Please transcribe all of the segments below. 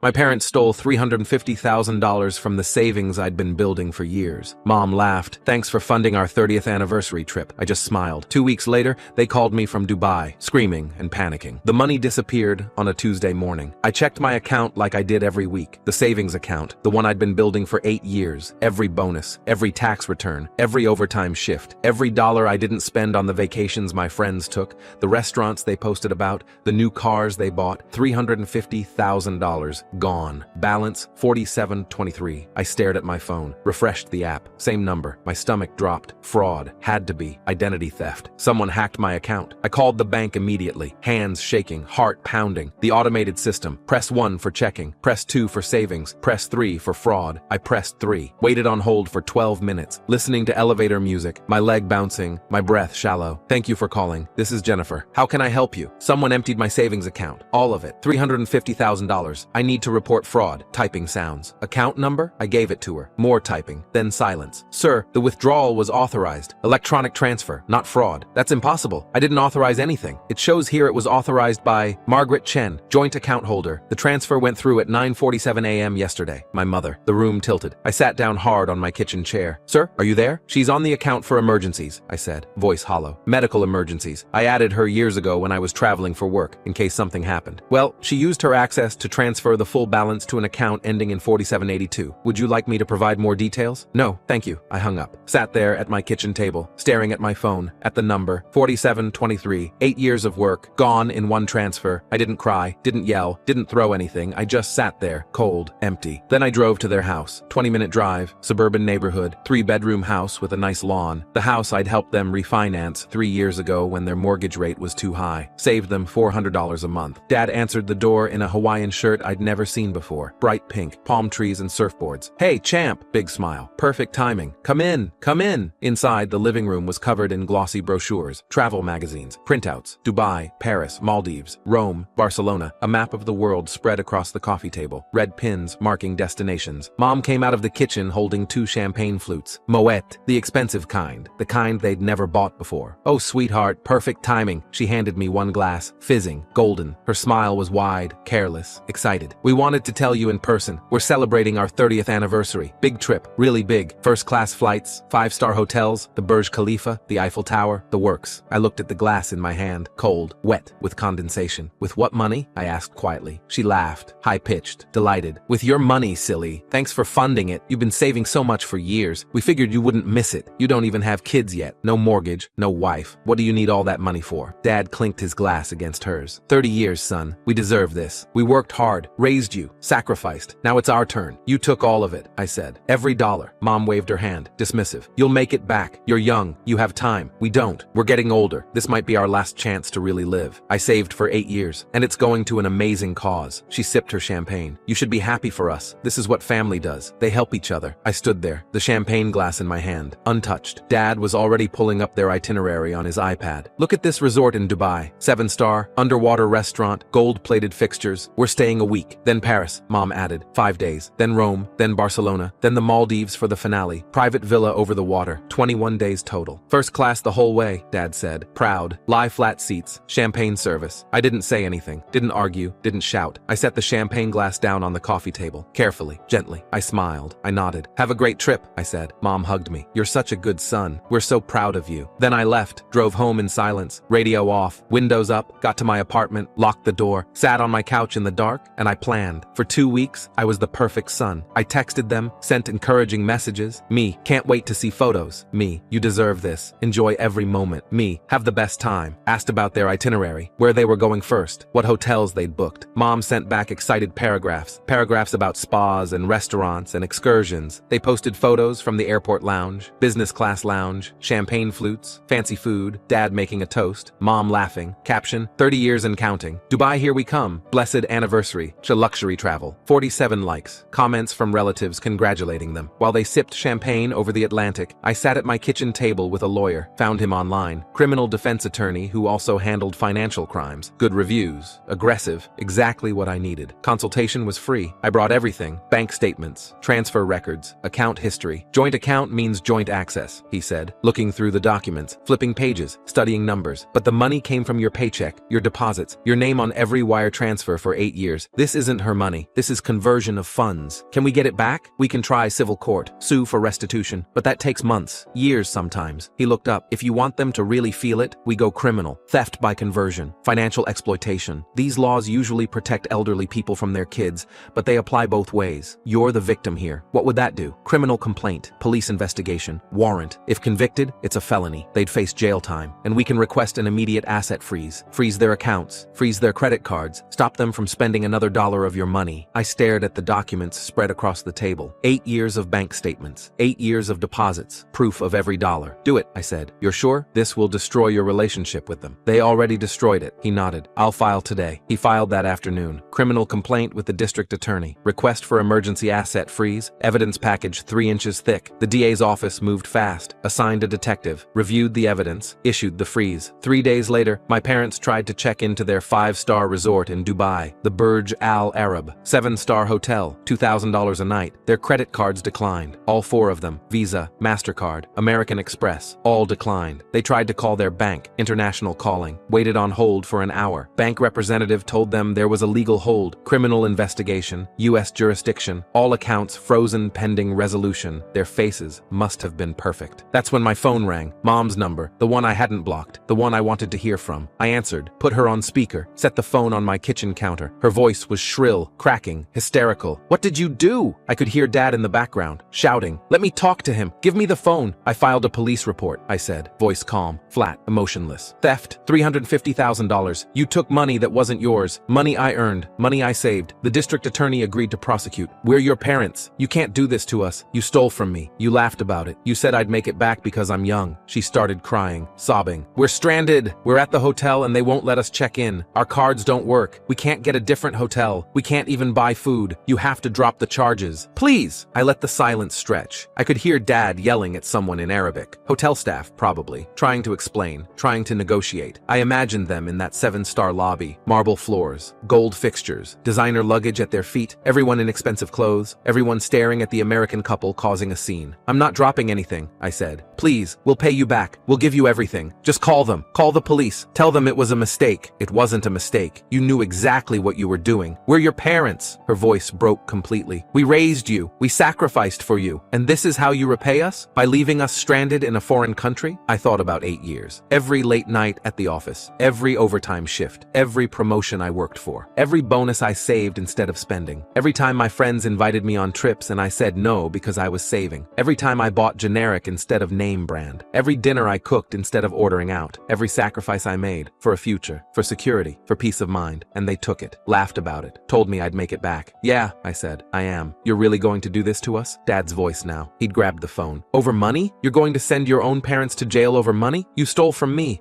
My parents stole $350,000 from the savings I'd been building for years. Mom laughed. Thanks for funding our 30th anniversary trip. I just smiled. 2 weeks later, they called me from Dubai, screaming and panicking. The money disappeared on a Tuesday morning. I checked my account like I did every week. The savings account, the one I'd been building for 8 years. Every bonus, every tax return, every overtime shift, every dollar I didn't spend on the vacations my friends took, the restaurants they posted about, the new cars they bought, $350,000. Gone. Balance, $47.23. I stared at my phone, refreshed the app. Same number. My stomach dropped. Fraud. Had to be. Identity theft. Someone hacked my account. I called the bank immediately. Hands shaking, heart pounding. The automated system. Press 1 for checking. Press 2 for savings. Press 3 for fraud. I pressed 3. Waited on hold for 12 minutes, listening to elevator music, my leg bouncing, my breath shallow. Thank you for calling. This is Jennifer. How can I help you? Someone emptied my savings account. All of it. $350,000. I need to report fraud. Typing sounds. Account number? I gave it to her. More typing. Then silence. Sir, the withdrawal was authorized. Electronic transfer, not fraud. That's impossible. I didn't authorize anything. It shows here it was authorized by Margaret Chen, joint account holder. The transfer went through at 9:47 a.m. yesterday. My mother. The room tilted. I sat down hard on my kitchen chair. Sir, are you there? She's on the account for emergencies, I said, voice hollow. Medical emergencies. I added her years ago when I was traveling for work, in case something happened. Well, she used her access to transfer the full balance to an account ending in 4782. Would you like me to provide more details? No, thank you. I hung up. Sat there at my kitchen table, staring at my phone, at the number, 4723. 8 years of work, gone in one transfer. I didn't cry, didn't yell, didn't throw anything. I just sat there, cold, empty. Then I drove to their house. 20-minute drive, suburban neighborhood, 3-bedroom house with a nice lawn. The house I'd helped them refinance 3 years ago when their mortgage rate was too high. Saved them $400 a month. Dad answered the door in a Hawaiian shirt I'd never seen before. Bright pink, palm trees and surfboards. Hey, champ! Big smile. Perfect timing. Come in, come in. Inside, the living room was covered in glossy brochures, travel magazines, printouts, Dubai, Paris, Maldives, Rome, Barcelona, a map of the world spread across the coffee table, red pins marking destinations. Mom came out of the kitchen holding 2 champagne flutes. Moet, the expensive kind, the kind they'd never bought before. Oh, sweetheart, perfect timing. She handed me one glass, fizzing, golden. Her smile was wide, careless, excited. We wanted to tell you in person. We're celebrating our 30th anniversary. Big trip, really big. First-class flights, 5-star hotels, the Burj Khalifa, the Eiffel Tower, the works. I looked at the glass in my hand, cold, wet, with condensation. With what money? I asked quietly. She laughed, high-pitched, delighted. With your money, silly. Thanks for funding it. You've been saving so much for years. We figured you wouldn't miss it. You don't even have kids yet. No mortgage, no wife. What do you need all that money for? Dad clinked his glass against hers. 30 years, son. We deserve this. We worked hard, raised you, sacrificed. Now it's our turn. You took all of it, I said. Every dollar. Mom waved her hand, dismissive. You'll make it back. You're young. You have time. We don't. We're getting older. This might be our last chance to really live. I saved for 8 years, and it's going to an amazing cause. She sipped her champagne. You should be happy for us. This is what family does. They help each other. I stood there, the champagne glass in my hand, untouched. Dad was already pulling up their itinerary on his iPad. Look at this resort in Dubai. 7-star, underwater restaurant, gold-plated fixtures. We're staying a week. Then Paris, Mom added. 5 days. Then Rome, then Barcelona, then the Maldives for the finale. Private villa over the water. 21 days total. First class the whole way, Dad said. Proud. Lie flat seats. Champagne service. I didn't say anything. Didn't argue. Didn't shout. I set the champagne glass down on the coffee table. Carefully. Gently. I smiled. I nodded. Have a great trip, I said. Mom hugged me. You're such a good son. We're so proud of you. Then I left. Drove home in silence. Radio off. Windows up. Got to my apartment. Locked the door. Sat on my couch in the dark. And I planned. For 2 weeks, I was the perfect son. I texted them. Sent encouraging messages. Me. Can't wait to see photos. Me. You deserve this. Enjoy every moment. Me. Have the best time. Asked about their itinerary. Where they were going first. What hotels they'd booked. Mom sent back excited paragraphs. Paragraphs about spas and restaurants and excursions. They posted photos from the airport lounge, business class lounge, champagne flutes, fancy food, Dad making a toast, Mom laughing. Caption, 30 years and counting. Dubai, here we come. Blessed anniversary to luxury travel. 47 likes. Comments from relatives congratulating them. While they sipped champagne over the Atlantic, I sat at my kitchen table with a lawyer. Found him online. Criminal defense attorney who also handled financial crimes. Good reviews. Aggressive. Exactly what I needed. Consultation was free. I brought everything. Bank statements, transfer records, account history. Joint account means joint access, he said, looking through the documents, flipping pages, studying numbers. But the money came from your paycheck, your deposits, your name on every wire transfer for 8 years. This isn't isn't her money. This is conversion of funds. Can we get it back? We can try civil court, sue for restitution, but that takes months, years sometimes. He looked up. If you want them to really feel it, we go criminal. Theft by conversion, financial exploitation. These laws usually protect elderly people from their kids, but they apply both ways. You're the victim here. What would that do? Criminal complaint, police investigation, warrant. If convicted, it's a felony. They'd face jail time, and we can request an immediate asset freeze. Freeze their accounts, freeze their credit cards, stop them from spending another dollar of your money. I stared at the documents spread across the table. 8 years of bank statements, 8 years of deposits, proof of every dollar. Do it, I said. You're sure? This will destroy your relationship with them. They already destroyed it. He nodded. I'll file today. He filed that afternoon. Criminal complaint with the district attorney. Request for emergency asset freeze. Evidence package 3 inches thick. The DA's office moved fast. Assigned a detective. Reviewed the evidence. Issued the freeze. 3 days later, my parents tried to check into their 5-star resort in Dubai, the Burj Al Arab, 7-star hotel, $2,000 a night. Their credit cards declined. All 4 of them. Visa, MasterCard, American Express. All declined. They tried to call their bank. International calling. Waited on hold for an hour. Bank representative told them there was a legal hold. Criminal investigation. U.S. jurisdiction. All accounts frozen pending resolution. Their faces must have been perfect. That's when my phone rang. Mom's number. The one I hadn't blocked. The one I wanted to hear from. I answered. Put her on speaker. Set the phone on my kitchen counter. Her voice was shrill, cracking, hysterical. What did you do? I could hear Dad in the background, shouting. Let me talk to him. Give me the phone. I filed a police report, I said. Voice calm, flat, emotionless. Theft, $350,000. You took money that wasn't yours. Money I earned. Money I saved. The district attorney agreed to prosecute. We're your parents. You can't do this to us. You stole from me. You laughed about it. You said I'd make it back because I'm young. She started crying, sobbing. We're stranded. We're at the hotel and they won't let us check in. Our cards don't work. We can't get a different hotel. We can't even buy food. You have to drop the charges. Please! I let the silence stretch. I could hear Dad yelling at someone in Arabic. Hotel staff, probably. Trying to explain. Trying to negotiate. I imagined them in that 7-star lobby. Marble floors. Gold fixtures. Designer luggage at their feet. Everyone in expensive clothes. Everyone staring at the American couple causing a scene. I'm not dropping anything, I said. Please, we'll pay you back. We'll give you everything. Just call them. Call the police. Tell them it was a mistake. It wasn't a mistake. You knew exactly what you were doing. We're your parents. Her voice broke completely. We raised you. We sacrificed for you. And this is how you repay us? By leaving us stranded in a foreign country? I thought about 8 years. Every late night at the office. Every overtime shift. Every promotion I worked for. Every bonus I saved instead of spending. Every time my friends invited me on trips and I said no because I was saving. Every time I bought generic instead of name brand. Every dinner I cooked instead of ordering out. Every sacrifice I made. For a future. For security. For peace of mind. And they took it. Laughed about it. Told me I'd make it back. Yeah, I said. I am. You're really going to do this to us? Dad's voice now. He'd grabbed the phone. Over money? You're going to send your own parents to jail over money? You stole from me.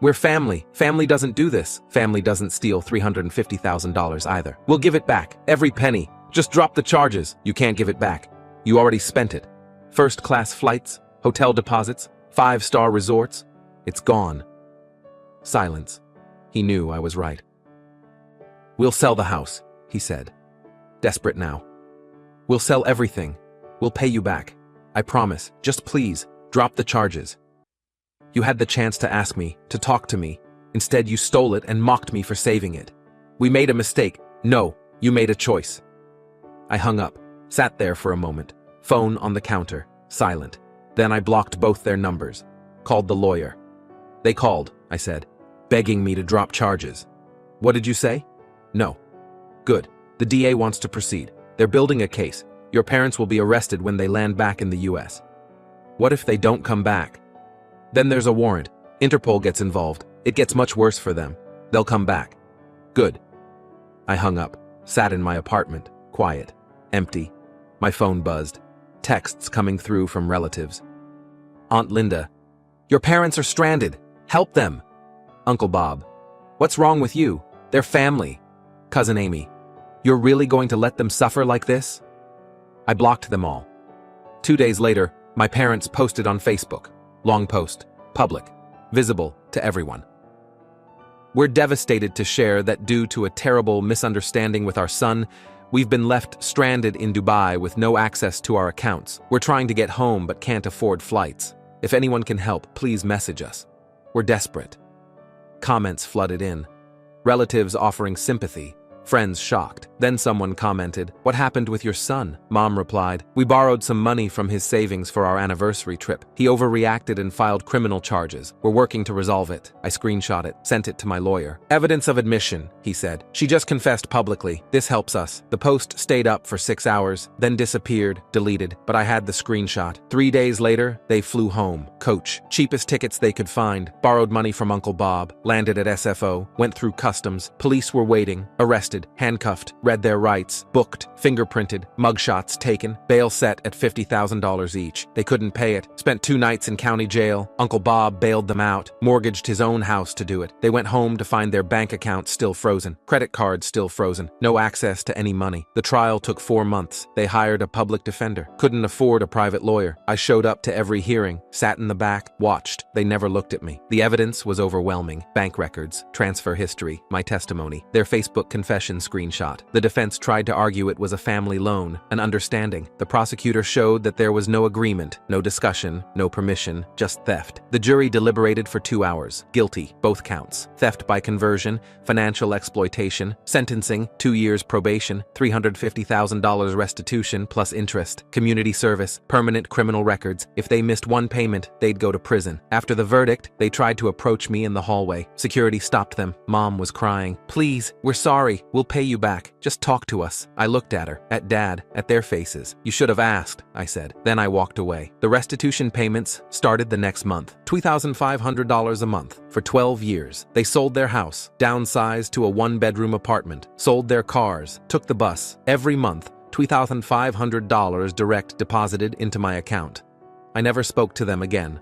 We're family. Family doesn't do this. Family doesn't steal $350,000 either. We'll give it back. Every penny. Just drop the charges. You can't give it back. You already spent it. First-class flights, hotel deposits, 5-star resorts. It's gone. Silence. He knew I was right. We'll sell the house, he said. Desperate now. We'll sell everything. We'll pay you back. I promise. Just please, drop the charges. You had the chance to ask me, to talk to me. Instead, you stole it and mocked me for saving it. We made a mistake. No, you made a choice. I hung up, sat there for a moment. Phone on the counter, silent. Then I blocked both their numbers. Called the lawyer. They called, I said, begging me to drop charges. What did you say? No. Good. The DA wants to proceed. They're building a case. Your parents will be arrested when they land back in the US. What if they don't come back? Then there's a warrant. Interpol gets involved. It gets much worse for them. They'll come back. Good. I hung up, sat in my apartment, quiet, empty. My phone buzzed. Texts coming through from relatives. Aunt Linda. Your parents are stranded. Help them. Uncle Bob. What's wrong with you? They're family. Cousin Amy. You're really going to let them suffer like this? I blocked them all. 2 days later, my parents posted on Facebook. Long post. Public. Visible to everyone. We're devastated to share that due to a terrible misunderstanding with our son, we've been left stranded in Dubai with no access to our accounts. We're trying to get home but can't afford flights. If anyone can help, please message us. We're desperate. Comments flooded in. Relatives offering sympathy. Friends shocked. Then someone commented, "What happened with your son?" Mom replied, "We borrowed some money from his savings for our anniversary trip. He overreacted and filed criminal charges. We're working to resolve it." I screenshot it, sent it to my lawyer. "Evidence of admission," he said. "She just confessed publicly. This helps us." The post stayed up for 6 hours, then disappeared, deleted, but I had the screenshot. 3 days later, they flew home. Coach. Cheapest tickets they could find. Borrowed money from Uncle Bob. Landed at SFO. Went through customs. Police were waiting. Arrested. Handcuffed. Read their rights. Booked. Fingerprinted. Mugshots taken. Bail set at $50,000 each. They couldn't pay it. Spent 2 nights in county jail. Uncle Bob bailed them out. Mortgaged his own house to do it. They went home to find their bank account still frozen. Credit cards still frozen. No access to any money. The trial took 4 months. They hired a public defender. Couldn't afford a private lawyer. I showed up to every hearing. Sat in the back. Watched. They never looked at me. The evidence was overwhelming. Bank records. Transfer history. My testimony. Their Facebook confession screenshot. The defense tried to argue it was a family loan, an understanding. The prosecutor showed that there was no agreement, no discussion, no permission, just theft. The jury deliberated for 2 hours. Guilty, both counts. Theft by conversion, financial exploitation, sentencing, 2 years probation, $350,000 restitution plus interest, community service, permanent criminal records. If they missed one payment, they'd go to prison. After the verdict, they tried to approach me in the hallway. Security stopped them. Mom was crying. "Please, we're sorry. We'll pay you back. Just talk to us." I looked at her, at Dad, at their faces. "You should have asked," I said. Then I walked away. The restitution payments started the next month. $2,500 a month for 12 years. They sold their house, downsized to a 1-bedroom apartment, sold their cars, took the bus. Every month, $2,500 direct deposited into my account. I never spoke to them again.